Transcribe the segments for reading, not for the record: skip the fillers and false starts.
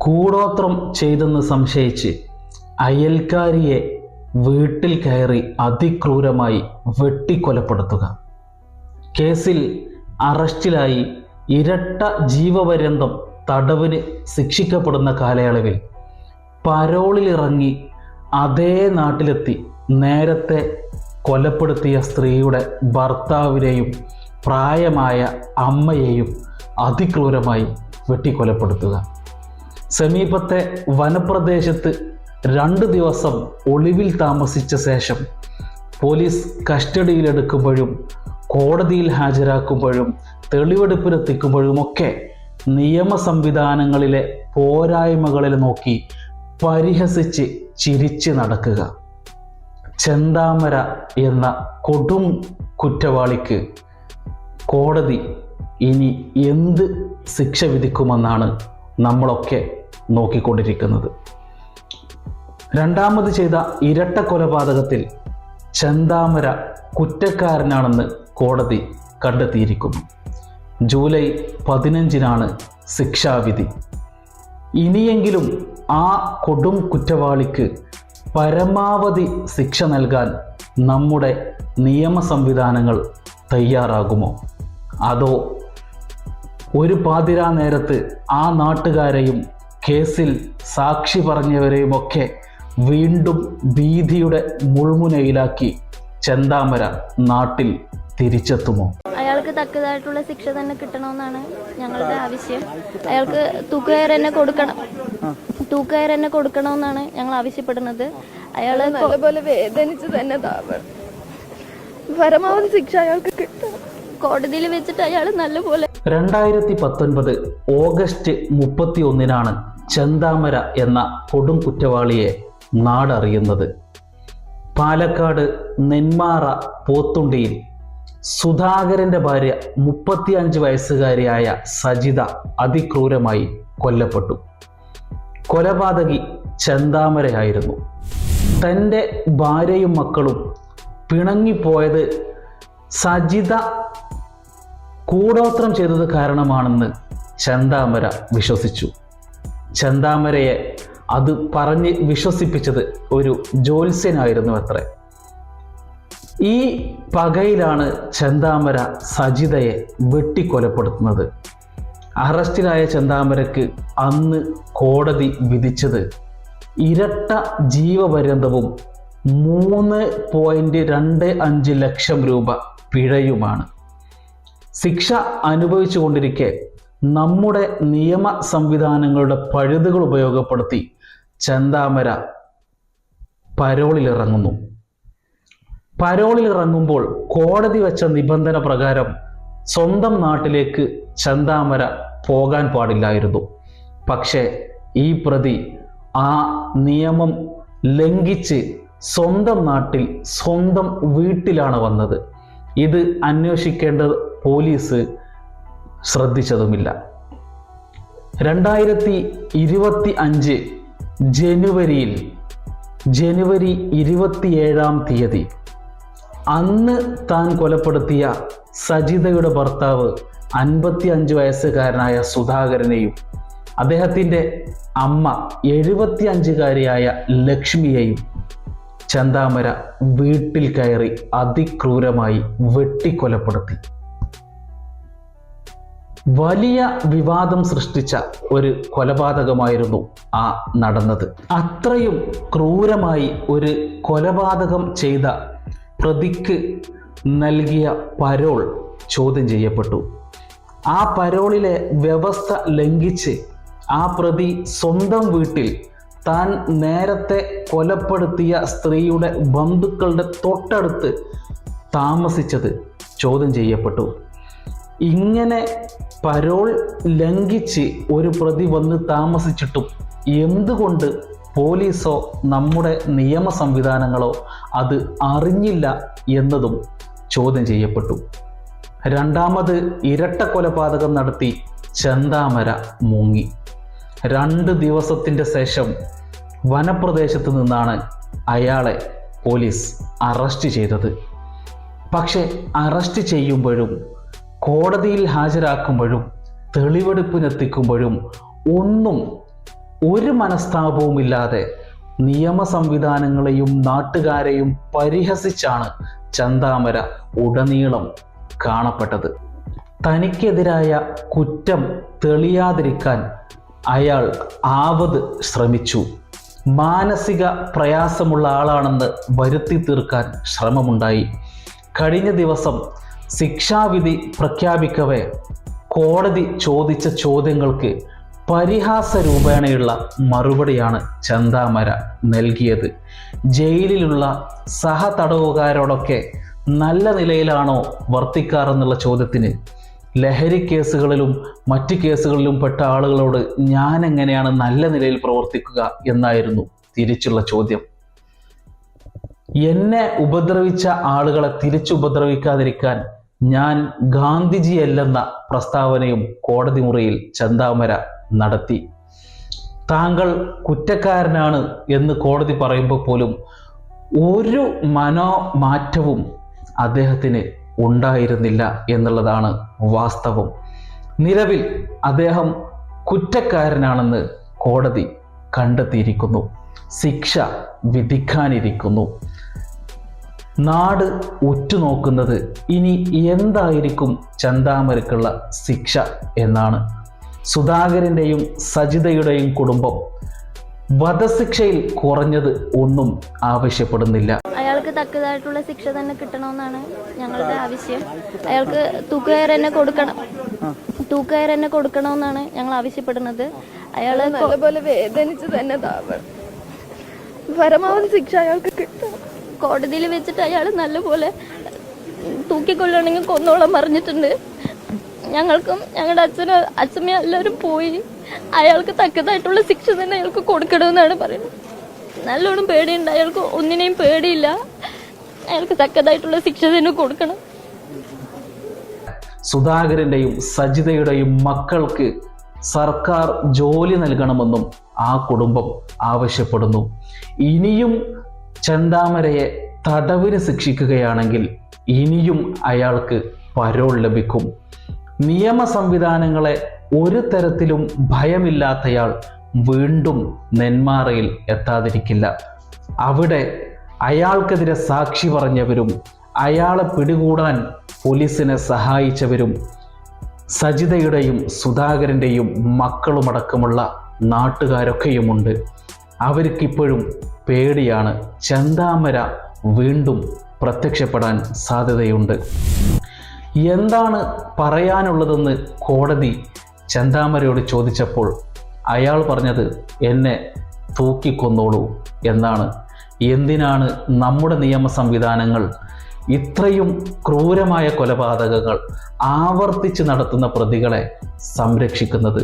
കൂടോത്രം ചെയ്തെന്ന് സംശയിച്ച് അയൽക്കാരിയെ വീട്ടിൽ കയറി അതിക്രൂരമായി വെട്ടിക്കൊലപ്പെടുത്തുക. കേസിൽ അറസ്റ്റിലായി ഇരട്ട ജീവപര്യന്തം തടവിന് ശിക്ഷിക്കപ്പെടുന്ന കാലയളവിൽ പരോളിലിറങ്ങി അതേ നാട്ടിലെത്തി നേരത്തെ കൊലപ്പെടുത്തിയ സ്ത്രീയുടെ ഭർത്താവിനെയും പ്രായമായ അമ്മയെയും അതിക്രൂരമായി വെട്ടിക്കൊലപ്പെടുത്തുക. സമീപത്തെ വനപ്രദേശത്ത് 2 ദിവസം ഒളിവിൽ താമസിച്ച ശേഷം പോലീസ് കസ്റ്റഡിയിലെടുക്കുമ്പോഴും കോടതിയിൽ ഹാജരാക്കുമ്പോഴും തെളിവെടുപ്പിനെത്തിക്കുമ്പോഴുമൊക്കെ നിയമ സംവിധാനങ്ങളിലെ പോരായ്മകളിൽ നോക്കി പരിഹസിച്ച് ചിരിച്ച് നടക്കുക. ചെന്താമര എന്ന കൊടും കുറ്റവാളിക്ക് കോടതി ഇനി എന്ത് ശിക്ഷ വിധിക്കുമെന്നാണ് നമ്മളൊക്കെ നോക്കിക്കൊണ്ടിരിക്കുന്നത്. രണ്ടാമത് ചെയ്ത ഇരട്ട കൊലപാതകത്തിൽ ചെന്താമര കുറ്റക്കാരനാണെന്ന് കോടതി കണ്ടെത്തിയിരിക്കുന്നു. ജൂലൈ 15-നാണ് ശിക്ഷാവിധി. ഇനിയെങ്കിലും ആ കൊടും കുറ്റവാളിക്ക് പരമാവധി ശിക്ഷ നൽകാൻ നമ്മുടെ നിയമ സംവിധാനങ്ങൾ തയ്യാറാകുമോ? അതോ ഒരു പാതിരാ നേരത്ത് ആ നാട്ടുകാരെയും കേസിൽ സാക്ഷി പറഞ്ഞവരെയുമൊക്കെ വീണ്ടും ഭീതിയുടെ മുൾമുനയിലാക്കി ചെന്താമര നാട്ടിൽ തിരിച്ചെത്തുമോ? അയാൾക്ക് തക്കതായിട്ടുള്ള ശിക്ഷ തന്നെ കിട്ടണമെന്നാണ് ഞങ്ങളുടെ ആവശ്യം. അയാൾക്ക് തൂക്കുകയർ തന്നെ കൊടുക്കണമെന്നാണ് ഞങ്ങൾ ആവശ്യപ്പെടുന്നത്. അയാൾ നല്ലപോലെ വേദനിച്ച് തന്നെ പരമാവധി ശിക്ഷ അയാൾക്ക് കിട്ടണം. കോടതിയിൽ വെച്ചിട്ട് അയാൾ നല്ലപോലെ 2019 ഓഗസ്റ്റ് 31-നാണ് ചെന്താമര എന്ന കൊടും കുറ്റവാളിയെ നാടറിയുന്നത്. പാലക്കാട് നെന്മാറ പോത്തുണ്ടിയിൽ സുധാകരന്റെ ഭാര്യ 35 വയസ്സുകാരിയായ സജിത അതിക്രൂരമായി കൊല്ലപ്പെട്ടു. കൊലപാതകി ചെന്താമരയായിരുന്നു. തൻ്റെ ഭാര്യയും മക്കളും പിണങ്ങിപ്പോയത് സജിത കൂടോത്രം ചെയ്തത് കാരണമാണെന്ന് ചെന്താമര വിശ്വസിച്ചു. ചെന്താമരയെ അത് പറഞ്ഞ് വിശ്വസിപ്പിച്ചത് ഒരു ജ്യോത്സ്യനായിരുന്നു അത്രേ. ഈ പകയിലാണ് ചെന്താമര സജിതയെ വെട്ടിക്കൊലപ്പെടുത്തുന്നത്. അറസ്റ്റിലായ ചെന്താമരയ്ക്ക് അന്ന് കോടതി വിധിച്ചത് ഇരട്ട ജീവപര്യന്തവും 3.25 ലക്ഷം രൂപ പിഴയുമാണ്. ശിക്ഷ അനുഭവിച്ചു കൊണ്ടിരിക്കെ നമ്മുടെ നിയമ സംവിധാനങ്ങളുടെ പഴുതുകൾ ഉപയോഗപ്പെടുത്തി ചെന്താമര പരോളിലിറങ്ങുന്നു. പരോളിലിറങ്ങുമ്പോൾ കോടതി വെച്ച നിബന്ധന പ്രകാരം സ്വന്തം നാട്ടിലേക്ക് ചെന്താമര പോകാൻ പാടില്ലായിരുന്നു. പക്ഷേ ഈ പ്രതി ആ നിയമം ലംഘിച്ച് സ്വന്തം നാട്ടിൽ സ്വന്തം വീട്ടിലാണ് വന്നത്. ഇത് അന്വേഷിക്കേണ്ടത് പോലീസ് ശ്രദ്ധിച്ചതുമില്ല. 2025 ജനുവരി 27-ാം തീയതി അന്ന് താൻ കൊലപ്പെടുത്തിയ സജിതയുടെ ഭർത്താവ് 55 വയസ്സുകാരനായ സുധാകരനെയും അദ്ദേഹത്തിൻ്റെ അമ്മ 75-കാരിയായ ലക്ഷ്മിയെയും ചെന്താമര വീട്ടിൽ കയറി അതിക്രൂരമായി വെട്ടിക്കൊലപ്പെടുത്തി. വലിയ വിവാദം സൃഷ്ടിച്ച ഒരു കൊലപാതകമായിരുന്നു ആ നടന്നത്. അത്രയും ക്രൂരമായി ഒരു കൊലപാതകം ചെയ്ത പ്രതിക്ക് നൽകിയ പരോൾ ചോദ്യം ചെയ്യപ്പെട്ടു. ആ പരോളിലെ വ്യവസ്ഥ ലംഘിച്ച് ആ പ്രതി സ്വന്തം വീട്ടിൽ താൻ നേരത്തെ കൊലപ്പെടുത്തിയ സ്ത്രീയുടെ ബന്ധുക്കളുടെ തൊട്ടടുത്ത് താമസിച്ചത് ചോദ്യം ചെയ്യപ്പെട്ടു. ഇങ്ങനെ പരോൾ ലംഘിച്ച് ഒരു പ്രതി വന്ന് താമസിച്ചിട്ടും എന്തുകൊണ്ട് പോലീസോ നമ്മുടെ നിയമ സംവിധാനങ്ങളോ അത് അറിഞ്ഞില്ല എന്നതും ചോദ്യം ചെയ്യപ്പെട്ടു. രണ്ടാമത് ഇരട്ട കൊലപാതകം നടത്തി ചെന്താമര മുങ്ങി. 2 ദിവസത്തിൻ്റെ ശേഷം വനപ്രദേശത്ത് നിന്നാണ് അയാളെ പോലീസ് അറസ്റ്റ് ചെയ്തത്. പക്ഷെ അറസ്റ്റ് ചെയ്യുമ്പോഴും കോടതിയിൽ ഹാജരാക്കുമ്പോഴും തെളിവെടുപ്പിനെത്തിക്കുമ്പോഴും ഒന്നും ഒരു മനസ്താപവുമില്ലാതെ നിയമ സംവിധാനങ്ങളെയും നാട്ടുകാരെയും പരിഹസിച്ചാണ് ചെന്താമര ഉടനീളം കാണപ്പെട്ടത്. തനിക്കെതിരായ കുറ്റം തെളിയാതിരിക്കാൻ അയാൾ ആവത് ശ്രമിച്ചു. മാനസിക പ്രയാസമുള്ള ആളാണെന്ന് വരുത്തി തീർക്കാൻ ശ്രമമുണ്ടായി. കഴിഞ്ഞ ദിവസം ശിക്ഷാവിധി പ്രഖ്യാപിക്കവേ കോടതി ചോദിച്ച ചോദ്യങ്ങൾക്ക് പരിഹാസ രൂപേണയുള്ള മറുപടിയാണ് ചെന്താമര നൽകിയത്. ജയിലിലുള്ള സഹതടവുകാരോടൊക്കെ നല്ല നിലയിലാണോ വർത്തിക്കാറെന്നുള്ള ചോദ്യത്തിന് ലഹരി കേസുകളിലും മറ്റ് കേസുകളിലും പെട്ട ആളുകളോട് ഞാൻ എങ്ങനെയാണ് നല്ല നിലയിൽ പ്രവർത്തിക്കുക എന്നായിരുന്നു തിരിച്ചുള്ള ചോദ്യം. എന്നെ ഉപദ്രവിച്ച ആളുകളെ തിരിച്ചുപദ്രവിക്കാതിരിക്കാൻ ഞാൻ ഗാന്ധിജിയല്ലെന്ന പ്രസ്താവനയും കോടതി മുറിയിൽ ചെന്താമര നടത്തി. താങ്കൾ കുറ്റക്കാരനാണ് എന്ന് കോടതി പറയുമ്പോൾ പോലും ഒരു മനോമാറ്റവും അദ്ദേഹത്തിന് ഉണ്ടായിരുന്നില്ല എന്നുള്ളതാണ് വാസ്തവം. നിലവിൽ അദ്ദേഹം കുറ്റക്കാരനാണെന്ന് കോടതി കണ്ടെത്തിയിരിക്കുന്നു. ശിക്ഷ വിധിക്കാനിരിക്കുന്നു. നാട് ഉറ്റുനോക്കുന്നത് ഇനി എന്തായിരിക്കും ചെന്താമരക്കുള്ള ശിക്ഷ എന്നാണ്. സുധാകരൻ്റെയും സജിതയുടെയും കുടുംബം വധശിക്ഷയിൽ കുറഞ്ഞത് ഒന്നും ആവശ്യപ്പെടുന്നില്ല. അയാൾക്ക് തക്കതായിട്ടുള്ള ശിക്ഷ തന്നെ കിട്ടണമെന്നാണ് ഞങ്ങളുടെ ആവശ്യം. അയാൾക്ക് തൂക്കുകയർ തന്നെ കൊടുക്കണമെന്നാണ് ഞങ്ങൾ ആവശ്യപ്പെടുന്നത്. അയാൾ നല്ലപോലെ വേദനിച്ച് തന്നെ പരമാവധി ശിക്ഷ അയാൾക്ക് കിട്ടും. കോടതിയിൽ വെച്ചിട്ട് അയാൾ നല്ലപോലെ തൂക്കിക്കൊല്ലണമെങ്കിൽ കൊന്നോളം പറഞ്ഞിട്ടുണ്ട്. ഞങ്ങൾക്കും ഞങ്ങളുടെ അച്ഛനും എല്ലാവരും പോയി. അയാൾക്ക് തക്കതായിട്ടുള്ള ശിക്ഷ തന്നെ അയാൾക്ക് കൊടുക്കണമെന്നാണ് പറയുന്നത്. നല്ലോണം പേടിയുണ്ട് അയാൾക്ക്, ഒന്നിനെയും പേടിയില്ല. അയാൾക്ക് തക്കതായിട്ടുള്ള ശിക്ഷ തന്നെ കൊടുക്കണം. സുധാകരൻ്റെയും സജിതയുടെയും മക്കൾക്ക് സർക്കാർ ജോലി നൽകണമെന്നും ആ കുടുംബം ആവശ്യപ്പെടുന്നു. ഇനിയും ചെന്താമരയെ തടവിന് ശിക്ഷിക്കുകയാണെങ്കിൽ ഇനിയും അയാൾക്ക് പരോൾ ലഭിക്കും. നിയമ സംവിധാനങ്ങളെ ഒരു തരത്തിലും ഭയമില്ലാത്തയാൾ വീണ്ടും നെന്മാറയിൽ എത്താതിരിക്കില്ല. അവിടെ അയാൾക്കെതിരെ സാക്ഷി പറഞ്ഞവരും അയാളെ പിടികൂടാൻ പോലീസിനെ സഹായിച്ചവരും സജിതയുടെയും സുധാകരൻ്റെയും മക്കളുമടക്കമുള്ള നാട്ടുകാരൊക്കെയുമുണ്ട്. അവർക്കിപ്പോഴും പേടിയാണ്. ചെന്താമര വീണ്ടും പ്രത്യക്ഷപ്പെടാൻ സാധ്യതയുണ്ട്. എന്താണ് പറയാനുള്ളതെന്ന് കോടതി ചെന്താമരയോട് ചോദിച്ചപ്പോൾ അയാൾ പറഞ്ഞത് എന്നെ തൂക്കിക്കൊന്നോളൂ എന്നാണ്. എന്തിനാണ് നമ്മുടെ നിയമ സംവിധാനങ്ങൾ ഇത്രയും ക്രൂരമായ കൊലപാതകങ്ങൾ ആവർത്തിച്ച് നടത്തുന്ന പ്രതികളെ സംരക്ഷിക്കുന്നത്?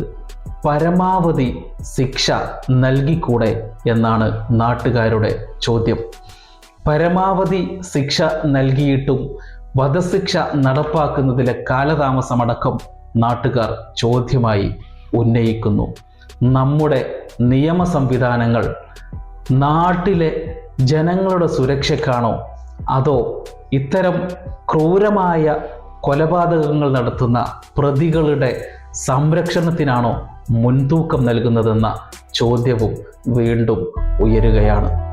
പരമാവധി ശിക്ഷ നൽകിക്കൂടെ എന്നാണ് നാട്ടുകാരുടെ ചോദ്യം. പരമാവധി ശിക്ഷ നൽകിയിട്ടും വധശിക്ഷ നടപ്പാക്കുന്നതിലെ കാലതാമസമടക്കം നാട്ടുകാർ ചോദ്യമായി ഉന്നയിക്കുന്നു. നമ്മുടെ നിയമ സംവിധാനങ്ങൾ നാട്ടിലെ ജനങ്ങളുടെ സുരക്ഷയ്ക്കാണോ അതോ ഇത്തരം ക്രൂരമായ കൊലപാതകങ്ങൾ നടത്തുന്ന പ്രതികളുടെ സംരക്ഷണത്തിനാണോ മുൻതൂക്കം നൽകുന്നതെന്ന ചോദ്യവും വീണ്ടും ഉയരുകയാണ്.